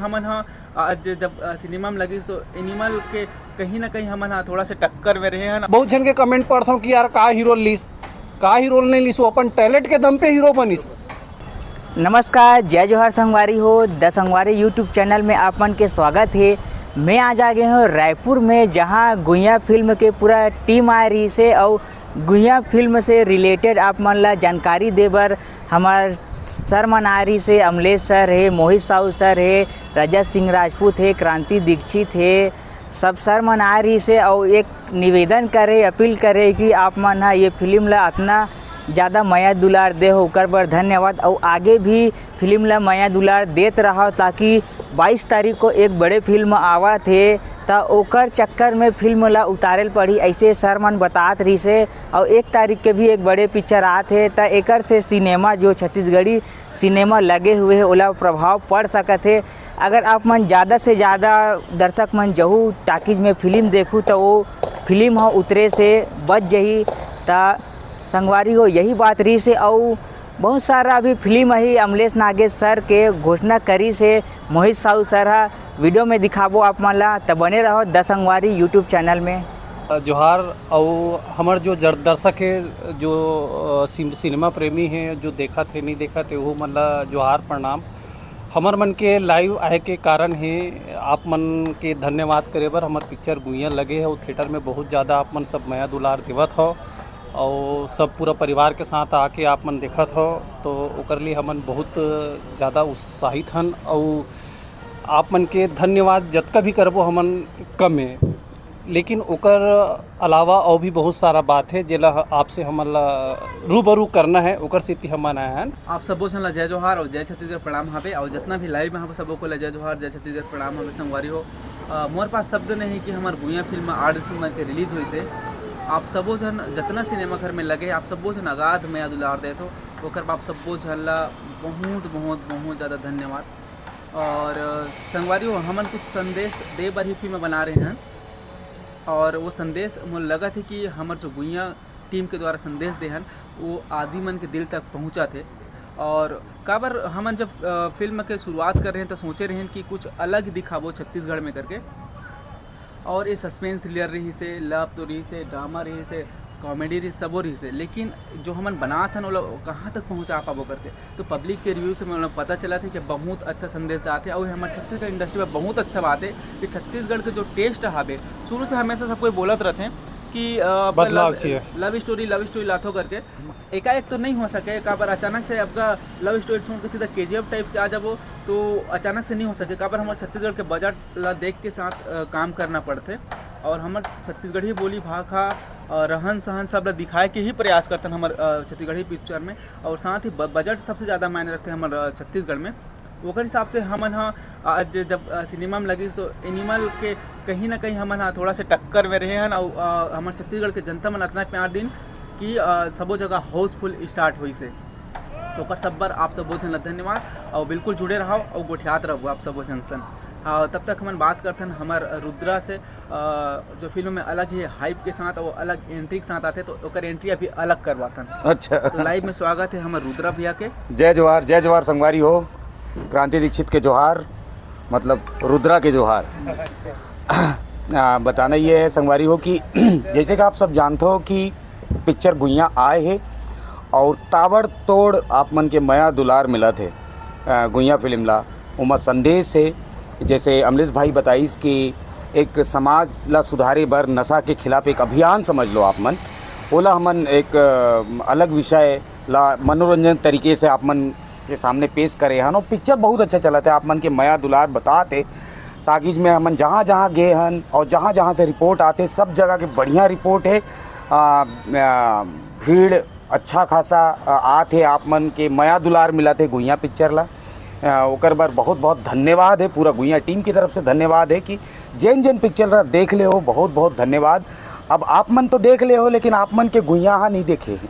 हमन हा आज जब सिनेमा में लगी तो एनिमल के कहीं ना कहीं हमन हा थोड़ा से टक्कर में रहे हैं। बहुत जन के कमेंट पढ़ता हूँ कि यार का हीरो नहीं लीस, वो अपन टैलेंट के दम पे हीरो बनिस। नमस्कार, जय जोहार संगवारी हो। द संगवारी यूट्यूब चैनल में आप मन के स्वागत है। मैं आज आ गए हूँ रायपुर में, जहाँ गुइया फिल्म के पूरा टीम आ रही से और गुइया फिल्म से रिलेटेड आप मन ला जानकारी दे बर हमार सर मन आ रही से। अमलेश सर है, मोहित साहू सर है, रजत सिंह राजपूत है, क्रांति दीक्षित है, सब सर मन आ रही से। और एक निवेदन करे, अपील करे कि आप मन हा ये फिल्म ला इतना ज़्यादा माया दुलार दे हो, ओकर बर धन्यवाद। और आगे भी फिल्म ला माया दुलार देत रहो, ताकि 22 तारीख को एक बड़े फिल्म आवत है तो ओकर चक्कर में फिल्म ला उतारेल पड़ी, ऐसे सर मन बतात रही से। और 1 तारीख के भी एक बड़े पिक्चर आते है तो एकर से सिनेमा जो छत्तीसगढ़ी सिनेमा लगे हुए है ओला प्रभाव पड़ सकत है। अगर आप मन ज़्यादा से ज़्यादा दर्शक मन जहू टाकीज में फिल्म देखूँ तो वो फिल्म हो उतरे से बच जही। तो संगवारी हो यही बात रही से। और बहुत सारा अभी फिल्म ही अमलेश नागेश सर के घोषणा करी से, मोहित साहू सर हा वीडियो में दिखाबो आप मन ला। तो बने रहो द संगवारी यूट्यूब चैनल में। जोहार। और हमार जो दर्शक है, जो सिनेमा प्रेमी हैं, जो देखा थे नहीं देखा थे, वो मन ला जोहार प्रणाम। हमार मन के लाइव आए के कारण है आप मन के धन्यवाद करे बर। हमार पिक्चर गुइया लगे है, वो थिएटर में बहुत ज़्यादा आप मन सब माया दुलार देवत हो और सब पूरा परिवार के साथ आके आप मन देखत हो, तो ओकर लिए हमन बहुत ज़्यादा उत्साहित हन। और आप मन के धन्यवाद जतका भी करबो हमन कम है, लेकिन ओकर अलावा और भी बहुत सारा बात है जेला आपसे हमन ला रूबरू करना है, ओकर सेती हमन आए हैं। आप सबो सन ला जय जोहार और जय छत्तीसगढ़ प्रणाम हवे। और जितना भी लाइव में हम सबो को ला जय जोहार जय छत्तीसगढ़ प्रणाम हवे। संगवारी हो मोर पास शब्द नहीं कि हमार गुइया फिल्म 8 दिसंबर के रिलीज़ हुई से। आप सबो जन जितना सिनेमा घर में लगे, आप सबो जन अगाध माया दुलार दे तो ओकर आप सबो जन ला बहुत बहुत बहुत ज़्यादा धन्यवाद। और संगवारी हो हमन कुछ संदेश दे बर ही फिल्म बना रहे हैं, और वो संदेश मुझे लगा थे कि हमार जो गुइया टीम के द्वारा संदेश दे हन वो आदमी मन के दिल तक पहुंचा थे। और काबर हमन जब फिल्म के शुरुआत कर रहे हैं तो सोचे रहे हैं कि कुछ अलग दिखाबो छत्तीसगढ़ में करके। और ये सस्पेंस थ्रिलर रही से, लव तो रही से, ड्रामा रही से, कॉमेडी रही, सबो रही से। लेकिन जो हमन बना था वो कहाँ तक पहुँचा पाबो करके, तो पब्लिक के रिव्यू से मुझे पता चला था कि बहुत अच्छा संदेश आते। और हमारे छत्तीसगढ़ इंडस्ट्री में बहुत अच्छा बात है कि छत्तीसगढ़ के जो टेस्ट हवे शुरू से हमेशा सबको बोलत रहते हैं कि लव स्टोरी लाथो करके एकाएक तो नहीं हो सके। काबर अचानक से आपका लव स्टोरी छोड़ के सीधा KGF टाइप के आ जाबो तो अचानक से नहीं हो सके। काबर हमारे छत्तीसगढ़ के बजट ला देख के साथ काम करना पड़ते, और हमारे छत्तीसगढ़ी बोली भाषा रहन सहन सब ला दिखाए के ही प्रयास करते हैं हमारे छत्तीसगढ़ी पिक्चर में। और साथ ही बजट सबसे ज़्यादा मायने रखते हैं हमारे छत्तीसगढ़ में। ओकर हिसाब से हमन हा आज जब सिनेमा में लगी तो एनिमल के कहीं ना कहीं हमन हा थोड़ा से टक्कर में रहे हैं। और हमारे छत्तीसगढ़ के जनता मन इतना प्यार दिन कि सबो जगह हाउसफुल स्टार्ट हुई से। तो ओकर सब बार आप सबो जन धन्यवाद। और बिल्कुल जुड़े रहो और गोठियात रहो आप सबो जन सन। तब तक हम बात करते हैं हमार रुद्रा से, जो फिल्म में अलग ही हाइप के साथ और अलग एंट्री के साथ आते, तो ओकर एंट्री अभी अलग करवाते हैं। अच्छा, तो लाइव में स्वागत है हमारे रुद्रा भैया के। जय जोहार संगवारी हो। क्रांति दीक्षित के जोहार, मतलब रुद्रा के जोहार। बताना ये है संगवारी हो कि जैसे कि आप सब जानते हो कि पिक्चर गुइया आए है और ताबड़तोड़ आप मन के माया दुलार मिला थे गुइया फिल्म ला। उमा संदेश है, जैसे अमलेश भाई बताइस कि एक समाज ला सुधारे बर नशा के खिलाफ एक अभियान समझ लो आप मन, ओला हमन एक अलग विषय ला मनोरंजन तरीके से आप मन के सामने पेश करे हैं। और पिक्चर बहुत अच्छा चला था, आप मन के माया दुलार बताते ताकि में हमन जहाँ जहाँ गए हन और जहाँ जहाँ से रिपोर्ट आते सब जगह के बढ़िया रिपोर्ट है। भीड़ अच्छा खासा आते, आप मन के माया दुलार मिला थे गुइया पिक्चर ला। ओकर बार बहुत बहुत धन्यवाद है, पूरा गुइया टीम की तरफ से धन्यवाद है कि जैन पिक्चर ला देख ले हो, बहुत बहुत धन्यवाद। अब आप मन तो देख ले हो, लेकिन आप मन के गुइया नहीं देखे हैं,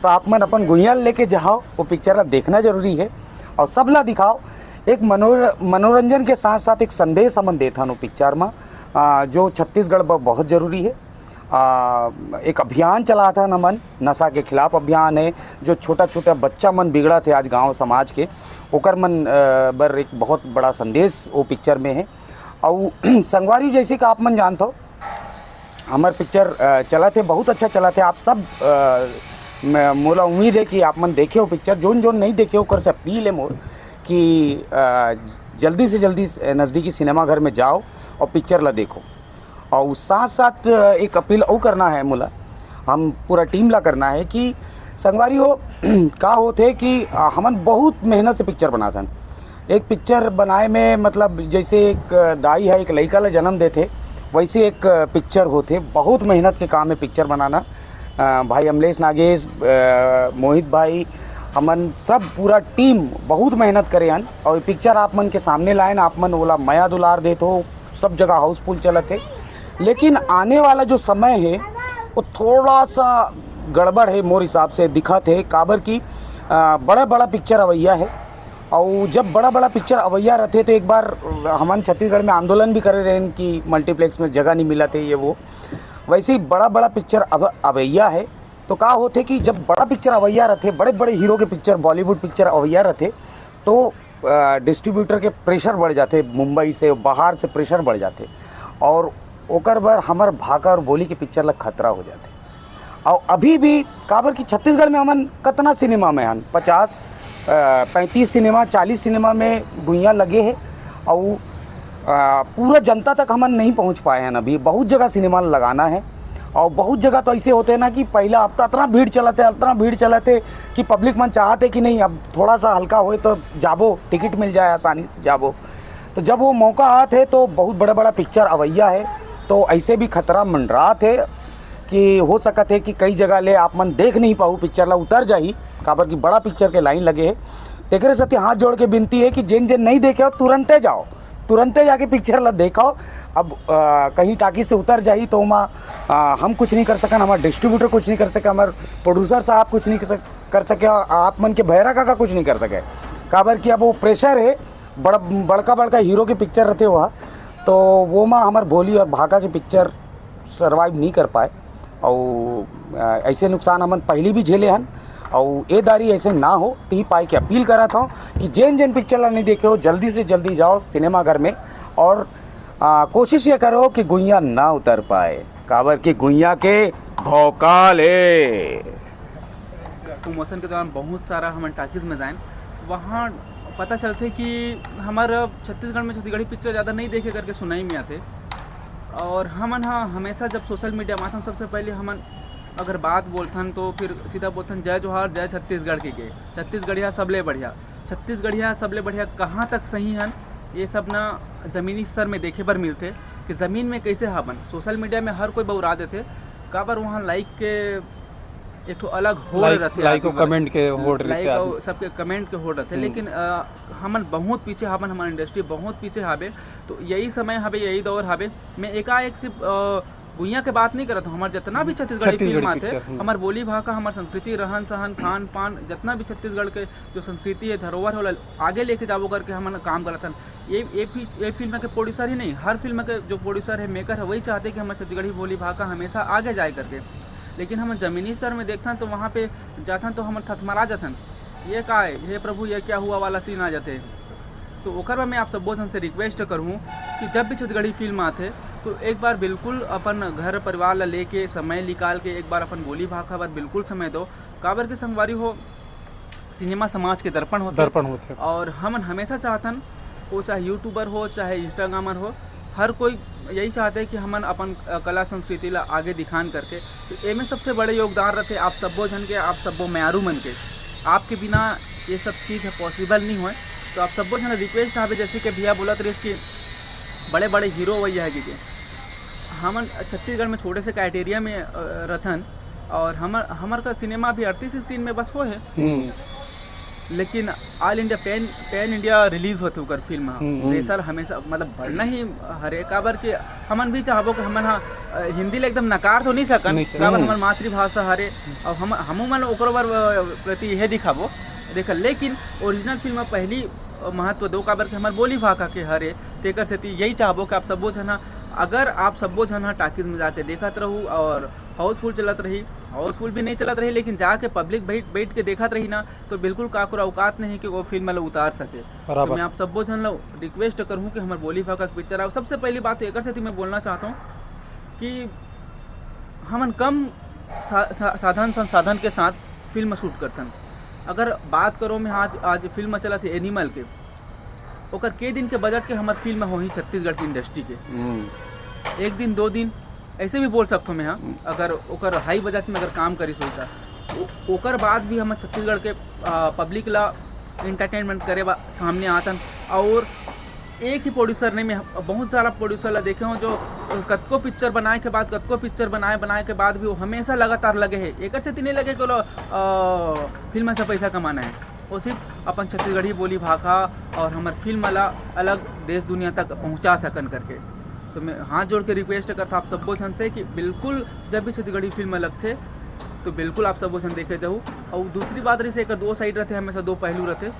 तो आप मन अपन गुइया लेके जाओ, वो पिक्चर ला देखना जरूरी है और सब ला दिखाओ। एक मनोरंजन के साथ साथ एक संदेश हमन देता हूँ पिक्चर में, जो छत्तीसगढ़ बहुत ज़रूरी है। एक अभियान चला था नमन, नशा के खिलाफ अभियान है, जो छोटा छोटा बच्चा मन बिगड़ा थे आज गांव समाज के, ओकर मन बर एक बहुत बड़ा संदेश वो पिक्चर में है। और संगवारी जैसे कि आप मन जानते हो, हमार पिक्चर चला थे, बहुत अच्छा चला थे। आप सब मोला उम्मीद है कि आप मन देखे हो पिक्चर, जोन जोन नहीं देखे हो कर से अपील है मोर कि जल्दी से जल्दी नज़दीकी सिनेमा घर में जाओ और पिक्चर ला देखो। और साथ साथ एक अपील और करना है मोला, हम पूरा टीम ला करना है कि संगवारी हो का होते कि हमन बहुत मेहनत से पिक्चर बनाथन। एक पिक्चर बनाए में मतलब जैसे एक दाई है एक लड़का ला जन्म देते, वैसे एक पिक्चर होते। बहुत मेहनत के काम है पिक्चर बनाना। भाई अमलेश नागेश, मोहित भाई, हमन सब पूरा टीम बहुत मेहनत करे हन और पिक्चर आप मन के सामने लाए, आप मन बोला माया दुलार देते हो, सब जगह हाउसफुल चलत है। लेकिन आने वाला जो समय है वो थोड़ा सा गड़बड़ है मोर हिसाब से दिखत है, काबर की बड़ा बड़ा पिक्चर अवैया है। और जब बड़ा बड़ा पिक्चर अवैया रहते तो एक बार हमन छत्तीसगढ़ में आंदोलन भी करे रहे कि मल्टीप्लेक्स में जगह नहीं मिला थे ये वो, वैसे ही बड़ा बड़ा पिक्चर अब अवैया है। तो का होते कि जब बड़ा पिक्चर अवैया रहते, बड़े बड़े हीरो के पिक्चर, बॉलीवुड पिक्चर अवैया रहते, तो डिस्ट्रीब्यूटर के प्रेशर बढ़ जाते, मुंबई से बाहर से प्रेशर बढ़ जाते और ओकर बर हमार भाका और बोली के पिक्चर ला खतरा हो जाते। और अभी भी काबर की छत्तीसगढ़ में हमन कितना सिनेमा में हन, 50 35 सिनेमा 40 सिनेमा में गुइयाँ लगे हैं और पूरा जनता तक हमन नहीं पहुंच पाए हैं। अभी बहुत जगह सिनेमा लगाना है और बहुत जगह तो ऐसे होते हैं ना कि पहला हफ्ता इतना भीड़ चलाते कि पब्लिक मन चाहते कि नहीं अब थोड़ा सा हल्का होए तो जाबो, टिकट मिल जाए आसानी से जाबो। तो जब वो मौका आते तो बहुत बड़ा बड़ा पिक्चर अवैया है, तो ऐसे भी खतरा मंडरात है कि हो सकत है कि कई जगह ले आप मन देख नहीं पाओ, पिक्चर ला उतर जाही, काबर की बड़ा पिक्चर के लाइन लगे है। तेकरे साथ हाथ जोड़ के विनती है कि जिन नहीं देखे हो तुरंते जाओ, तुरंते जाके पिक्चर ला देखो। अब कहीं टाकी से उतर जाही तो हम कुछ नहीं कर सकन, हमारे डिस्ट्रीब्यूटर कुछ नहीं कर सके, हमारे प्रोड्यूसर साहब कुछ नहीं कर सके, आप मन के भैरा काका कुछ नहीं कर सके, काबर कि अब वो प्रेशर है, बड़का हीरो के पिक्चर रहते वहाँ, तो वो हमारे भोली और भाका के पिक्चर सर्वाइव नहीं कर पाए। और ऐसे नुकसान हमन पहले भी झेले हन और ये दारी ऐसे ना हो ती पाई के अपील करा था कि जेन पिक्चर ला नहीं देखे हो जल्दी से जल्दी जाओ सिनेमा घर में और कोशिश ये करो कि गुइयाँ ना उतर पाए, काबर की गुइयाँ के भौकाल है। प्रमोशन के दौरान बहुत सारा हम टाकीज में जाएं, वहाँ पता चलते कि हमारा छत्तीसगढ़ में छत्तीसगढ़ी पिक्चर ज़्यादा नहीं देखे करके सुनाई में आते। और हमन हाँ हमेशा जब सोशल मीडिया में आते सबसे पहले हमन अगर बात बोलथन तो फिर सीधा बोलथन जय जोहार जय छत्तीसगढ़ के छत्तीसगढ़िया सबले बढ़िया, छत्तीसगढ़िया सबले बढ़िया कहाँ तक सही हन ये सब ना ज़मीनी स्तर में देखे बर मिलते कि ज़मीन में कैसे हाबन। सोशल मीडिया में हर कोई बहुरा देते, काबर वहाँ लाइक के एक तो अलग हो रहते, लाइक और कमेंट के होड़ रहते, लाइक और सबके कमेंट के होड़ रहते। लेकिन हमन बहुत पीछे हाबन, हमारी इंडस्ट्री बहुत पीछे हाबे। तो यही समय हवे, यही दौर हाबे। मैं एकाएक सिर्फ गुइयाँ के बात नहीं करता हूँ, हमारे जितना भी छत्तीसगढ़ी फिल्म आते, हमारे बोली भाषा, हमारी संस्कृति, रहन सहन, खान पान, जितना भी छत्तीसगढ़ के जो संस्कृति है, धरोहर हो, आगे लेके जाबो करके हम काम करते हैं। ये फिल्म के प्रोड्यूसर ही नहीं, हर फिल्म के जो प्रोड्यूसर है, मेकर है, वही चाहते कि हमारे छत्तीसगढ़ी बोली भाषा हमेशा आगे जाए करके। लेकिन हम ज़मीनी स्तर में देखते हैं तो वहाँ पे जाते तो हम थथमरा जाते, ये का है, हे प्रभु ये क्या हुआ वाला सीन आ जाते। तो ओकर मैं आप सब बहुत से रिक्वेस्ट करूँ कि जब भी छत्तीसगढ़ी फिल्म आते तो एक बार बिल्कुल अपन घर परिवार ला लेके समय निकाल के एक बार अपन बोली भाषा बात बिल्कुल समय दो, काबर के संगवारी हो सिनेमा समाज के दर्पण होते। और हम हमेशा चाहतन वो चाहे यूट्यूबर हो चाहे इंस्टाग्रामर हो, हर कोई यही चाहते हैं कि हमन अपन कला संस्कृति ला आगे दिखान करके। तो एमें सबसे बड़े योगदान रहते आप सबो जन के, आप सबो म्यारू मन के, आपके बिना ये सब चीज़ पॉसिबल नहीं हो। तो आप सबो जन रिक्वेस्ट है, जैसे कि भैया बोलत रहे कि बड़े बड़े हीरो वही है कि हमन छत्तीसगढ़ में छोटे से क्राइटेरिया में रथन और हमर का सिनेमा भी 38 स्क्रीन में बस हो है, लेकिन all India pan India release होते होकर फिल्म प्रेशर हमेशा मतलब बढ़ना ही हरे, काबर के हमन भी चाहबो कि हमन हिंदी ले एकदम नकार तो नहीं सकन, काबर हमार मातृभाषा हरे और हमू मन ओकर प्रति यह दिखाबो देख। लेकिन ओरिजिनल फिल्म पहली महत्व दो, काबर के हमार बोली भाषा के हरे, तेकर से यही चाहबो कि आप सबो जना अगर आप सबो झन हाँ टाकीज में जाके देखत रहू और हाउसफुल चलत रही, हाउसफुल भी नहीं चलत रही, लेकिन जाके पब्लिक बैठ के देखत रही ना, तो बिल्कुल काकुर औकात नहीं कि वो फिल्म ला उतार सके। तो मैं आप सबो झन ला रिक्वेस्ट करूँ कि हमारे बोली फाका पिक्चर आओ। सबसे पहली बात एक से मैं बोलना चाहता हूँ कि हमन कम साधन संसाधन के साथ फिल्म शूट करथन। अगर बात करो मैं आज फिल्म चला थे एनिमल के, ओकर के दिन के बजट के हमार फिल्म हो ही छत्तीसगढ़ की इंडस्ट्री के 1 दिन 2 दिन ऐसे भी बोल सकता हूँ मैं। हाँ, अगर ओकर हाई बजट में अगर काम करिस होता ओकर बाद भी हम छत्तीसगढ़ के पब्लिक ला इंटरटेनमेंट करे सामने आतन। और एक ही प्रोड्यूसर नहीं, मैं बहुत सारा प्रोड्यूसर ला देखे हूँ जो कतको पिक्चर बनाए के बाद कतको पिक्चर बनाए के बाद भी वो हमेशा लगातार लगे है। एक से नहीं लगे कि फिल्म से पैसा कमाना है, वो सिर्फ अपन छत्तीसगढ़ी बोली भाषा और हमारे फिल्म वाला अलग देश दुनिया तक पहुंचा सकन करके। तो मैं हाथ जोड़ के रिक्वेस्ट करता आप सबो जन से कि बिल्कुल जब भी छत्तीसगढ़ी फिल्म लगते तो बिल्कुल आप सबो जन देखे जाऊँ। और दूसरी बात रही से एक 2 साइड रहते, हमेशा 2 पहलू रहते।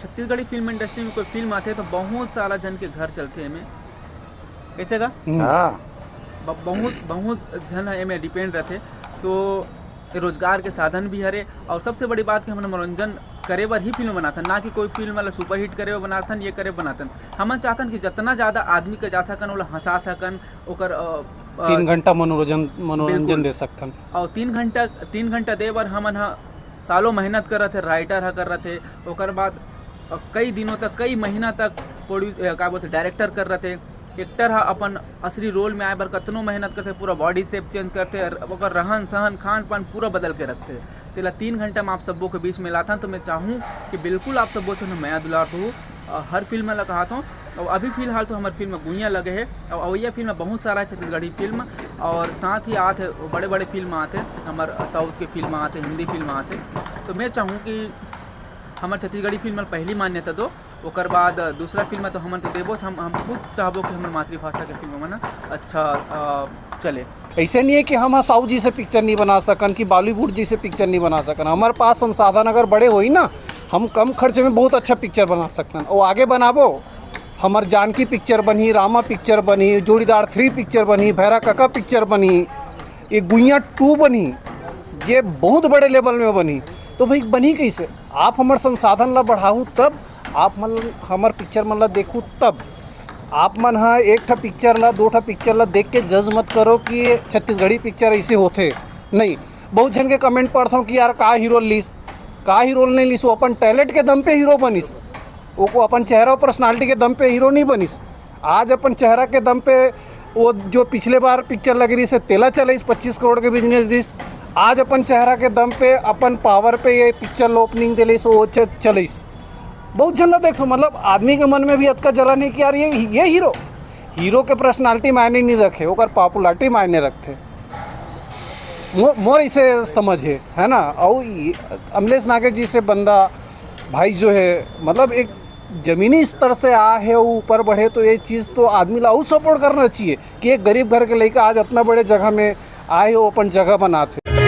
छत्तीसगढ़ी फिल्म इंडस्ट्री में कोई फिल्म आते तो बहुत सारा जन के घर चलते हैं, कैसे का बहुत जन एमें डिपेंड रहते, तो रोजगार के साधन भी हरे। और सबसे बड़ी बात कि हम मनोरंजन करे बर ही फिल्म बनाथन, ना कि कोई फिल्म वाला सुपर हिट करे बनाथन ये करे बनाथन। हम चाहतन कि जितना ज़्यादा आदमी के जा सकन ओला हंसा सकन, ओकर 3 घंटा मनोरंजन दे सकथन। और 3 घंटा दे बर हमन सालों मेहनत कर रहे थे, राइटर कर रहे थे, ओकर बाद कई दिनों तक कई महीना तक का बोलते डायरेक्टर कर रहे थे, एक्टर अपन असली रोल में आए बर कतनों मेहनत करते, पूरा बॉडी शेप चेंज करते, और रहन सहन खान पान पूरा बदल के रखते। तेला 3 घंटा में आप सबों के बीच में लाता। तो मैं चाहूँ कि बिल्कुल आप सबों से मैं दुलार हूँ हर फिल्म में लगा हूँ। और अभी फिलहाल तो हमारी फिल्म गुइयाँ लगे है, और अवैया फिल्म बहुत सारा है छत्तीसगढ़ी फिल्म, और साथ ही आते बड़े बड़े फिल्म आते, हमारे साउथ के फिल्म आते, हिंदी फिल्म आते। तो मैं चाहूँ कि हमारे छत्तीसगढ़ी फिल्म पहली मान्यता दो, ओकर बाद दूसरा फिल्म तो हमन तो देबो। हम खुद चाहबो कि हमारे मातृभाषा के फिल्म में ना अच्छा चले। ऐसे नहीं है कि हम साउथ जी से पिक्चर नहीं बना सकन, कि बॉलीवुड जी से पिक्चर नहीं बना सकन। हमारे पास संसाधन अगर बड़े होई ना, हम कम खर्चे में बहुत अच्छा पिक्चर बना सकते हैं। और आगे बनाबो, हमार जानकी पिक्चर बनी, रामा पिक्चर बनी, जोड़ीदार 3 पिक्चर बनी, भैरा काका पिक्चर बनी, ये गुइयाँ 2 बनी, ये बहुत बड़े लेवल में बनी। तो भाई बनी कैसे? आप हमारे संसाधन ला बढ़ाऊ तब, आप हमार पिक्चर मन ला देखू तब। आप मन हाँ 1 ठा पिक्चर ला 2 ठा पिक्चर ला देख के जज मत करो कि छत्तीसगढ़ी पिक्चर ऐसे होते नहीं। बहुत जन के कमेंट पढ़ता हूँ कि यार का हीरो लीस, का हीरो नहीं लीस, वो अपन टैलेंट के दम पे हीरो बनिस, वो को अपन चेहरा और पर्सनालिटी के दम पे हीरो नहीं बनिस। आज अपन चेहरा के दम पे, वो जो पिछले बार पिक्चर लग रही से तेला चलिस 25 करोड़ के बिजनेस दिस, आज अपन चेहरा के दम पे अपन पावर पे ये पिक्चर ओपनिंग दिलिस वो चलिस। बहुत जन देखो, मतलब आदमी के मन में भी अतका जला नहीं कि यार ये हीरो के पर्सनालिटी मायने नहीं रखे, ओकर पॉपुलरिटी मायने रखते। मोर इसे समझ है ना। और अमलेश नागे जी से बंदा भाई जो है, मतलब एक ज़मीनी स्तर से आ है वो ऊपर बढ़े, तो ये चीज़ तो आदमी ला सपोर्ट करना चाहिए कि एक गरीब घर के लड़का आज इतना बड़े जगह में आए हो, अपन जगह बनाते।